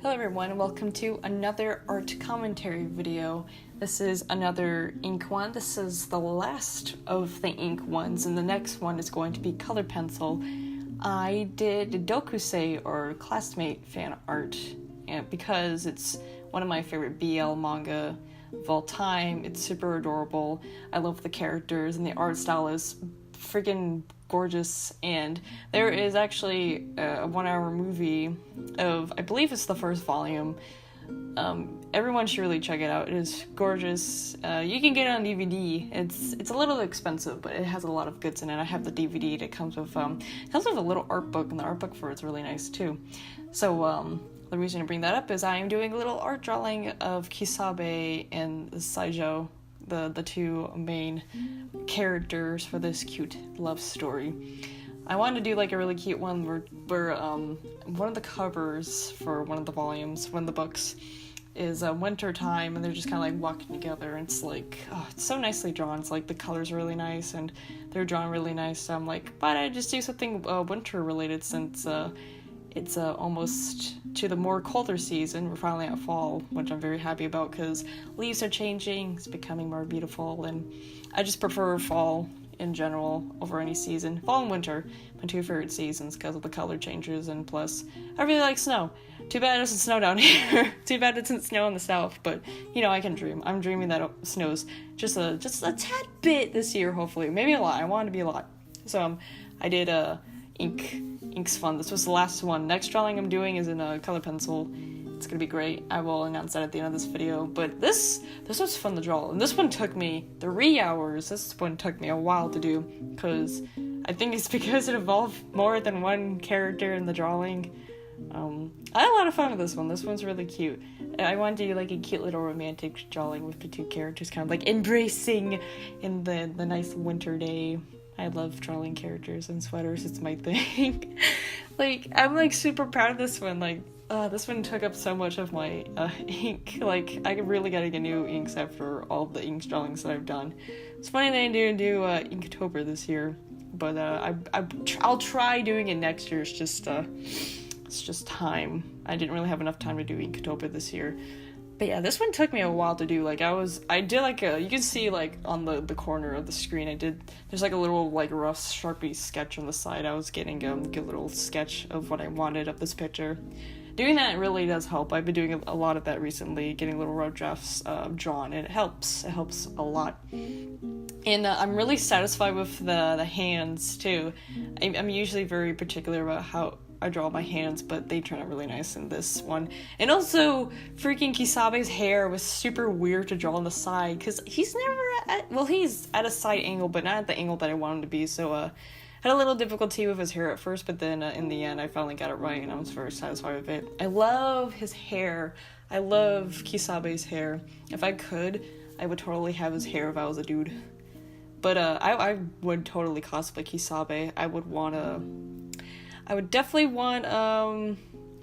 Hello everyone, welcome to another art commentary video. This is another ink one. This is the last of the ink ones, and the next one is going to be color pencil. I did Doukyuusei, or classmate fan art, because it's one of my favorite BL manga of all time. It's super adorable. I love the characters, and the art style is freaking gorgeous. And there is actually a 1-hour movie of, I believe it's the first volume. Everyone should really check it out. It is gorgeous. You can get it on DVD. It's a little expensive, but it has a lot of goods in it. I have the DVD that comes with a little art book, and the art book for it's really nice too. So the reason to bring that up is I am doing a little art drawing of Kisabe and Saijo, the two main characters for this cute love story. I wanted to do like a really cute one where one of the covers for one of the volumes, one of the books, is winter time, and they're just kind of like walking together, and it's like, oh, it's so nicely drawn. It's like the colors are really nice and they're drawn really nice. So I'm like, why don't I just do something winter related, since it's almost to the more colder season. We're finally at fall, which I'm very happy about because leaves are changing, it's becoming more beautiful, and I just prefer fall in general over any season. Fall and winter, my two favorite seasons because of the color changes, and plus, I really like snow. Too bad it doesn't snow down here. Too bad it doesn't snow in the south, but you know, I can dream. I'm dreaming that it snows just a tad bit this year, hopefully. Maybe a lot. I want it to be a lot. So I did Ink's fun. This was the last one. Next drawing I'm doing is in a color pencil. It's gonna be great. I will announce that at the end of this video. But this was fun to draw, and this one took me 3 hours. This one took me a while to do, because I think it's because it involved more than one character in the drawing. I had a lot of fun with this one. This one's really cute. I wanted to do like a cute little romantic drawing with the two characters kind of like embracing in the nice winter day. I love drawing characters in sweaters. It's my thing. Like, I'm like super proud of this one. Like, this one took up so much of my ink. Like, I really gotta get new inks after all the ink drawings that I've done. It's funny that I didn't do Inktober this year, but I'll try doing it next year. It's just time. I didn't really have enough time to do Inktober this year. But yeah, this one took me a while to do. Like, I did like you can see like on the corner of the screen, there's like a little like rough Sharpie sketch on the side. I was getting a good little sketch of what I wanted of this picture. Doing that really does help. I've been doing a lot of that recently, getting little rough drafts drawn, and it helps a lot. And I'm really satisfied with the hands too. I'm usually very particular about how I draw my hands, but they turn out really nice in this one. And also, freaking Kisabe's hair was super weird to draw on the side, because he's at a side angle, but not at the angle that I want him to be, so had a little difficulty with his hair at first, but then in the end I finally got it right, and I was very satisfied with it. I love his hair. I love Kisabe's hair. If I could, I would totally have his hair if I was a dude. But I would totally cosplay Kisabe. I would definitely want a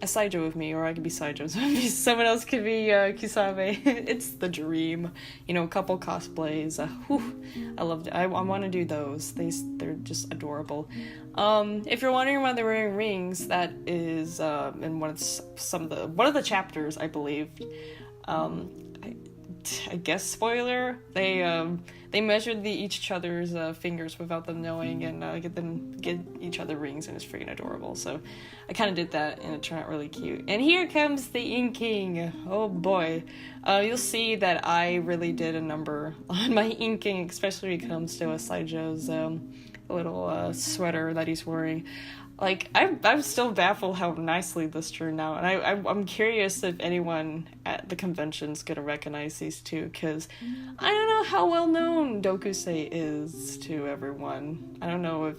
Saijo with me, or I could be Saijo. Someone else could be Kisabe. It's the dream. You know, a couple cosplays. I loved it. I want to do those. They're just adorable. If you're wondering why they're wearing rings, that is in one of the chapters, I believe. I guess spoiler. They measured each other's fingers without them knowing, and get each other rings, and it's freaking adorable. So I kind of did that, and it turned out really cute. And here comes the inking. Oh boy, you'll see that I really did a number on my inking, especially when it comes to Saijo's little sweater that he's wearing. Like, I'm still baffled how nicely this turned out, and I'm curious if anyone at the convention's gonna recognize these two, because I don't know how well known Doukyuusei is to everyone. I don't know, a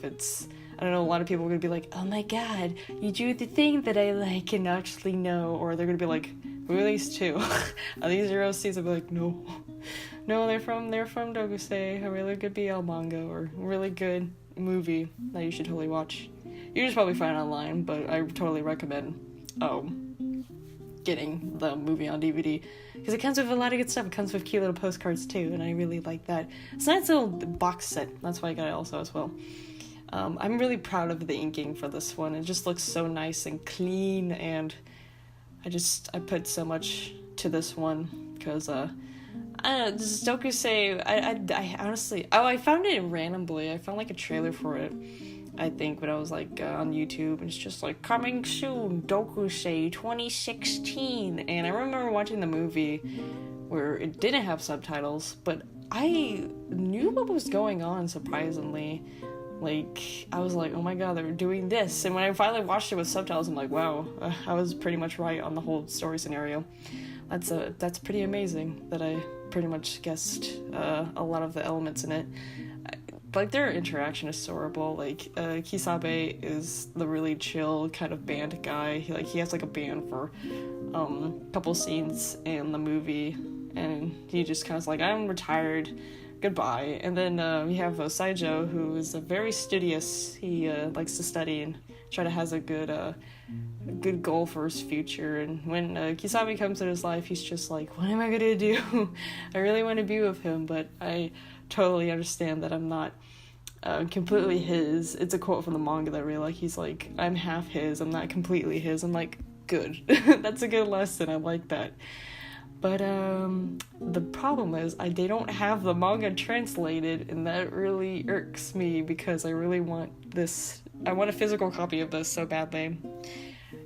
lot of people are gonna be like, oh my god, you drew the thing that I like and actually know, or they're gonna be like, who are these two? Are these your OCs? I'll be like, no, they're from Doukyuusei, a really good BL manga, or a really good movie that you should totally watch. You just probably find it online, but I totally recommend getting the movie on DVD, because it comes with a lot of good stuff. It comes with cute little postcards too, and I really like that. It's a nice little box set. That's why I got it also as well. I'm really proud of the inking for this one. It just looks so nice and clean, and I put so much to this one, because, I don't know, this Doukyuusei, I honestly, I found it randomly. I found, like, a trailer for it, I think, when I was, like, on YouTube, and it's just, like, coming soon, Doukyuusei 2016, and I remember watching the movie where it didn't have subtitles, but I knew what was going on, surprisingly. Like, I was like, oh my god, they're doing this, and when I finally watched it with subtitles, I'm like, wow, I was pretty much right on the whole story scenario. That's pretty amazing that I pretty much guessed a lot of the elements in it. Like, their interaction is adorable. Like, Kisabe is the really chill kind of band guy. He has like a band for a couple scenes in the movie, and he just kind of like, I'm retired, goodbye. And then we have Saijo, who is very studious. He likes to study and has a good goal for his future. And when Kisabe comes in his life, he's just like, what am I gonna do? I really want to be with him, but I totally understand that I'm not completely his. It's a quote from the manga that I really like. He's like, I'm half his, I'm not completely his. I'm like, good. That's a good lesson. I like that. But the problem is they don't have the manga translated, and that really irks me, because I really want this. I want a physical copy of this so badly.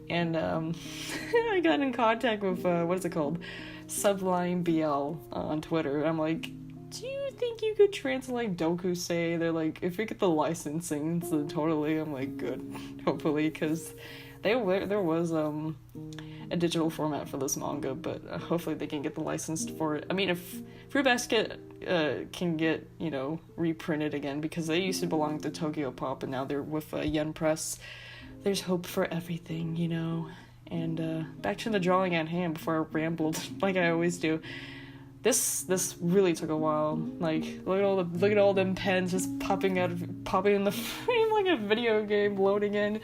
And I got in contact with what is it called, Sublime BL on Twitter. I'm like, do you think you could translate Doukyuusei? They're like, if we get the licensing, then totally. I'm like, good, hopefully, because there was a digital format for this manga, but hopefully they can get the license for it. I mean, if Fruit Basket can get, reprinted again, because they used to belong to Tokyo Pop, and now they're with Yen Press, there's hope for everything, And back to the drawing at hand before I rambled, like I always do. This really took a while. Like, look at all them pens just popping in the frame like a video game loading in.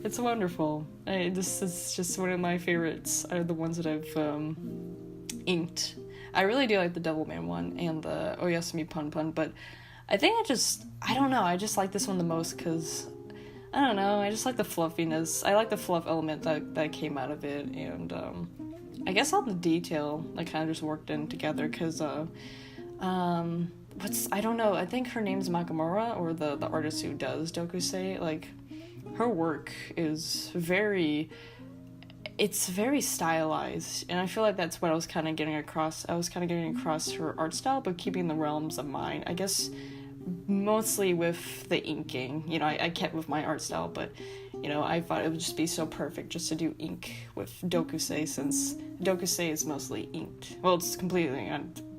It's wonderful. This is just one of my favorites. Are the ones that I've inked. I really do like the Devilman one and the Oyasumi Pun Pun, but I think I don't know, I just like this one the most, because I don't know, I just like the fluffiness. I like the fluff element that came out of it, and I guess all the detail kind of just worked in together, because I don't know, I think her name's Makamura, or the artist who does Doukyuusei. Like, her work is very stylized, and I feel like that's what I was kind of getting across. I was kind of getting across her art style, but keeping the realms of mine, I guess, mostly with the inking. I kept with my art style, but I thought it would just be so perfect just to do ink with Doukyuusei, since Doukyuusei is mostly inked. Well, it's completely,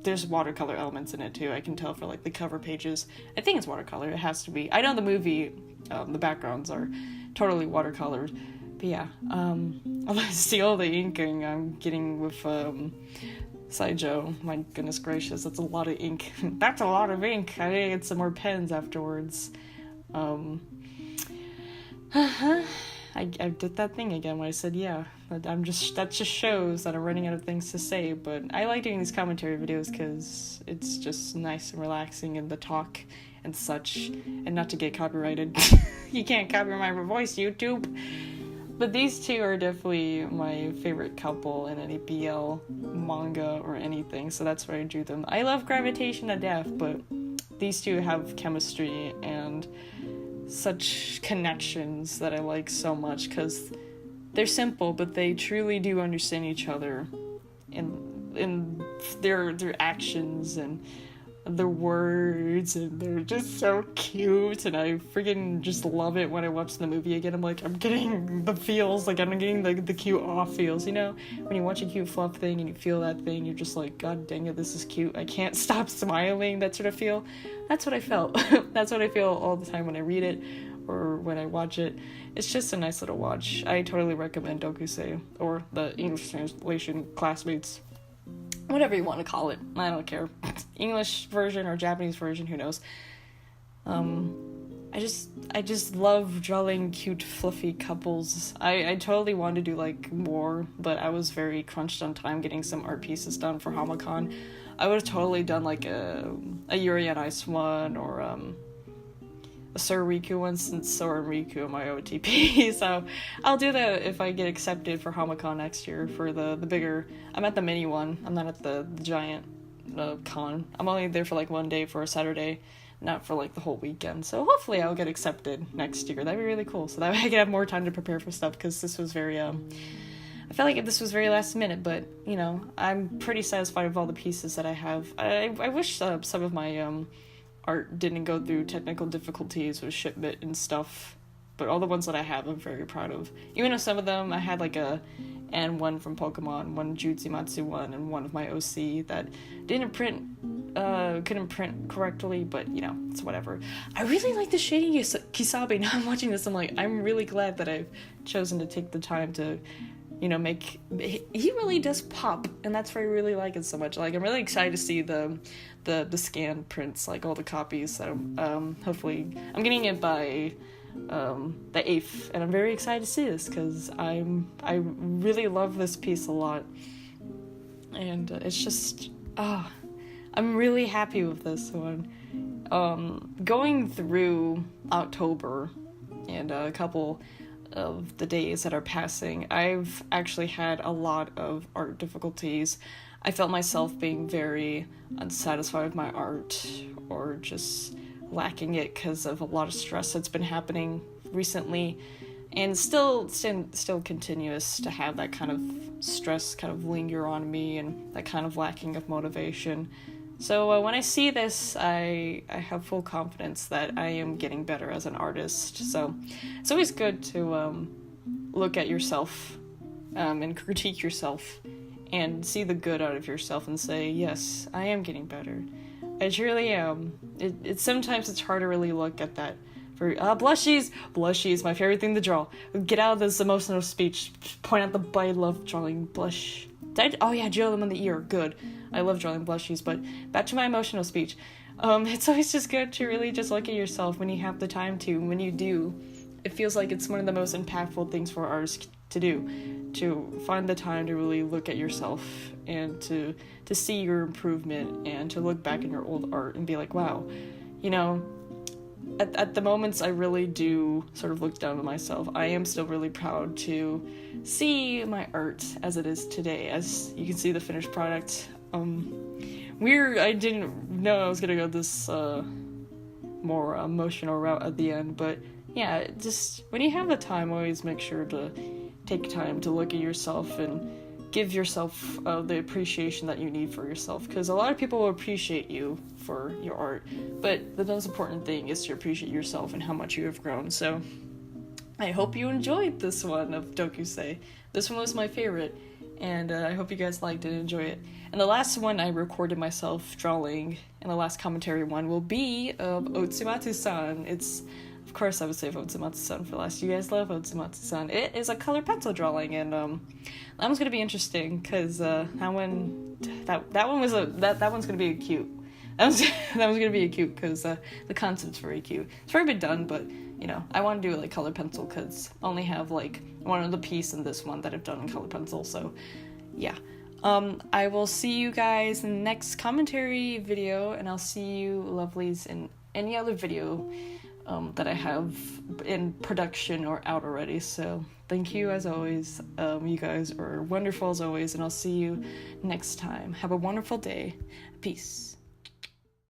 there's watercolor elements in it too. I can tell for the cover pages. I think it's watercolor. It has to be. I know the movie, the backgrounds are totally watercolored. But yeah, see all the inking I'm getting with Saijo. My goodness gracious, that's a lot of ink. That's a lot of ink. I need to get some more pens afterwards. I did that thing again when I said yeah. That just shows that I'm running out of things to say. But I like doing these commentary videos because it's just nice and relaxing, and the talk and such, and not to get copyrighted. You can't copyright my voice, YouTube. But these two are definitely my favorite couple in any BL manga or anything, so that's why I drew them. I love Gravitation to death, but these two have chemistry and such connections that I like so much, because they're simple, but they truly do understand each other in their actions and their words, and they're just so cute, and I freaking just love it when I watch the movie again. I'm like, I'm getting the feels, I'm getting the cute off feels, when you watch a cute fluff thing and you feel that thing, you're just like, god dang it, this is cute, I can't stop smiling, that sort of feel. That's what I felt. That's what I feel all the time when I read it or when I watch it. It's just a nice little watch. I totally recommend Doukyuusei, or the English translation, Classmates. Whatever you want to call it, I don't care. English version or Japanese version, who knows. I just love drawing cute, fluffy couples. I totally wanted to do more, but I was very crunched on time getting some art pieces done for Hamacon. I would have totally done a Yuri on Ice one, or Sir Riku one since Sora and Riku are my OTP. So I'll do that if I get accepted for Hamacon next year for the bigger. I'm at the mini one. I'm not at the giant con. I'm only there for like one day for a Saturday, not for like the whole weekend. So hopefully I'll get accepted next year. That'd be really cool. So that way I can have more time to prepare for stuff, because this was very I felt like this was very last minute, but you know, I'm pretty satisfied with all the pieces that I have. I wish some of my art didn't go through technical difficulties with shipment and stuff, but all the ones that I have I'm very proud of. Even though some of them, I had like a N1 from Pokemon, one Jutsumatsu one, and one of my OC that didn't print, couldn't print correctly, but you know, it's whatever. I really like the shading Kisabi. Now I'm watching this, I'm like, I'm really glad that I've chosen to take the time to, you know, he really does pop, and that's why I really like it so much. Like, I'm really excited to see the scan prints, like all the copies that hopefully I'm getting it by the 8th, and I'm very excited to see this, because I really love this piece a lot, and it's just I'm really happy with this one. Going through October and a couple of the days that are passing, I've actually had a lot of art difficulties. I felt myself being very unsatisfied with my art, or just lacking it because of a lot of stress that's been happening recently, and still continuous to have that kind of stress kind of linger on me, and that kind of lacking of motivation. So when I see this, I have full confidence that I am getting better as an artist. So it's always good to look at yourself and critique yourself and see the good out of yourself and say, yes, I am getting better. I truly am. Sometimes it's hard to really look at that. For blushies, my favorite thing to draw. Get out of this emotional speech. Point out the I love drawing blush. Oh yeah, drill them in the ear. Good. I love drawing blushies, but back to my emotional speech. It's always just good to really just look at yourself when you have the time to. When you do, it feels like it's one of the most impactful things for artists to do, to find the time to really look at yourself and to see your improvement, and to look back in your old art and be like, wow, you know, at the moments I really do sort of look down on myself. I am still really proud to see my art as it is today. As you can see, the finished product. I didn't know I was gonna go this more emotional route at the end, but yeah, just when you have the time, always make sure to take time to look at yourself and give yourself the appreciation that you need for yourself, because a lot of people will appreciate you for your art, but the most important thing is to appreciate yourself and how much you have grown. So I hope you enjoyed this one of Doukyuusei. This one was my favorite, and I hope you guys liked it and enjoy it. And the last one I recorded myself drawing, and the last commentary one will be of Otsumatsu-san. It's, of course I would say Otsumatsu-san for last. You guys love Otsumatsu-san. It is a color pencil drawing, and that one's gonna be interesting, because that one's gonna be cute. That one's gonna be cute, because the concept's very cute. It's very been done, but you know, I want to do it like color pencil, because I only have like one of the piece in this one that I've done in color pencil. So yeah, I will see you guys in the next commentary video, and I'll see you lovelies in any other video that I have in production or out already. So thank you as always. You guys are wonderful as always, and I'll see you next time. Have a wonderful day. Peace.